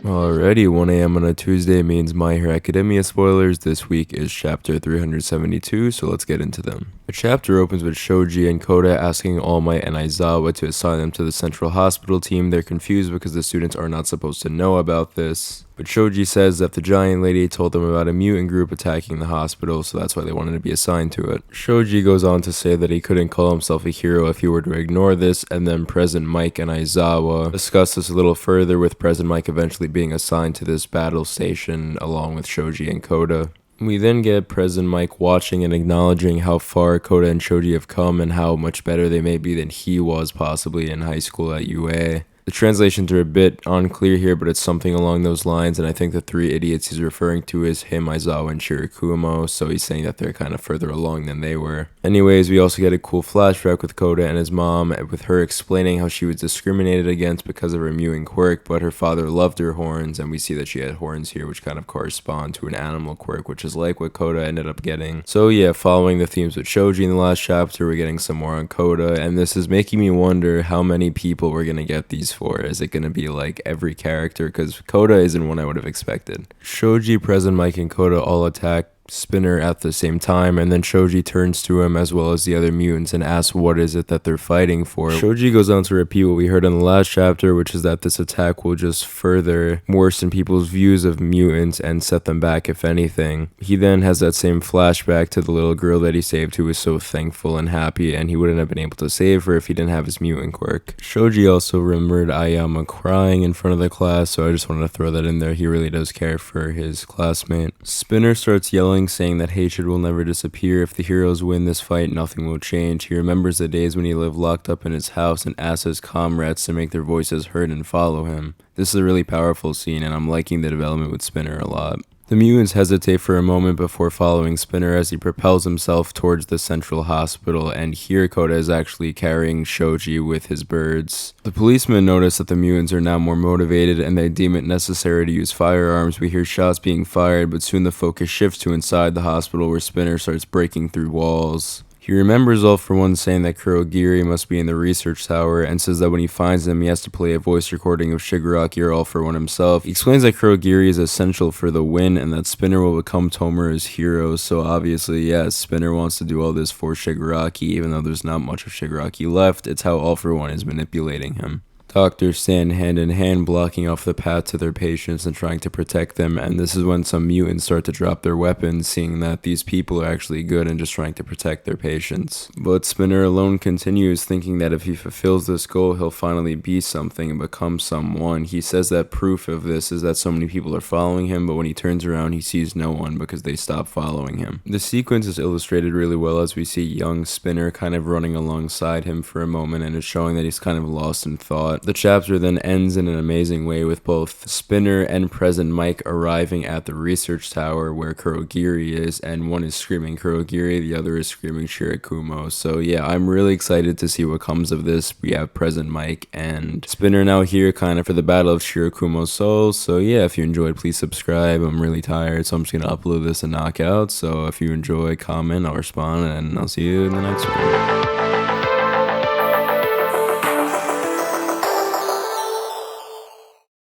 Alrighty, 1 a.m. on a Tuesday means My Hero Academia spoilers. This week is chapter 372, so let's get into them. The chapter opens with Shoji and Koda asking All Might and Aizawa to assign them to the central hospital team. They're confused because the students are not supposed to know about this. But Shoji says that the giant lady told them about a mutant group attacking the hospital, so that's why they wanted to be assigned to it. Shoji goes on to say that he couldn't call himself a hero if he were to ignore this, and then President Mike and Aizawa discuss this a little further, with President Mike eventually being assigned to this battle station along with Shoji and Koda. We then get President Mike watching and acknowledging how far Koda and Shoji have come and how much better they may be than he was possibly in high school at UA. The translations are a bit unclear here, but it's something along those lines, and I think the three idiots he's referring to is him, Aizawa, and Shirakumo, so he's saying that they're kind of further along than they were. Anyways, we also get a cool flashback with Koda and his mom, with her explaining how she was discriminated against because of her mewing quirk, but her father loved her horns, and we see that she had horns here, which kind of correspond to an animal quirk, which is like what Koda ended up getting. So yeah, following the themes with Shoji in the last chapter, we're getting some more on Koda, and this is making me wonder how many people we're gonna get these for. Is it going to be like every character? Because Koda isn't one I would have expected. Shoji, President Mike, and Koda all attack Spinner at the same time, and then Shoji turns to him as well as the other mutants and asks what is it that they're fighting for. Shoji goes on to repeat what we heard in the last chapter, which is that this attack will just further worsen people's views of mutants and set them back if anything. He then has that same flashback to the little girl that he saved, who was so thankful and happy, and he wouldn't have been able to save her if he didn't have his mutant quirk. Shoji also remembered Ayama crying in front of the class, so I just wanted to throw that in there. He really does care for his classmate. Spinner starts yelling, saying that hatred will never disappear. If the heroes win this fight, nothing will change. He remembers the days when he lived locked up in his house and asks his comrades to make their voices heard and follow him. This is a really powerful scene, and I'm liking the development with Spinner a lot. The mutants hesitate for a moment before following Spinner as he propels himself towards the central hospital, and here Koda is actually carrying Shoji with his birds. The policemen notice that the mutants are now more motivated and they deem it necessary to use firearms. We hear shots being fired, but soon the focus shifts to inside the hospital where Spinner starts breaking through walls. He remembers All For One saying that Kurogiri must be in the research tower, and says that when he finds him, he has to play a voice recording of Shigaraki or All For One himself. He explains that Kurogiri is essential for the win and that Spinner will become Tomura's hero, so obviously, yes, Spinner wants to do all this for Shigaraki, even though there's not much of Shigaraki left. It's how All For One is manipulating him. Doctors stand hand in hand, blocking off the path to their patients and trying to protect them, and this is when some mutants start to drop their weapons, seeing that these people are actually good and just trying to protect their patients. But Spinner alone continues, thinking that if he fulfills this goal, he'll finally be something and become someone. He says that proof of this is that so many people are following him, but when he turns around, he sees no one because they stop following him. The sequence is illustrated really well as we see young Spinner kind of running alongside him for a moment, and it's showing that he's kind of lost in thought. The chapter then ends in an amazing way with both Spinner and President Mike arriving at the research tower where Kurogiri is, and one is screaming Kurogiri, the other is screaming Shirakumo. So yeah, I'm really excited to see what comes of this. We have President Mike and Spinner now here kind of for the battle of Shirakumo's souls. So yeah, if you enjoyed, please subscribe. I'm really tired, so I'm just going to upload this and knock out. So if you enjoy, comment, I'll respond, and I'll see you in the next one.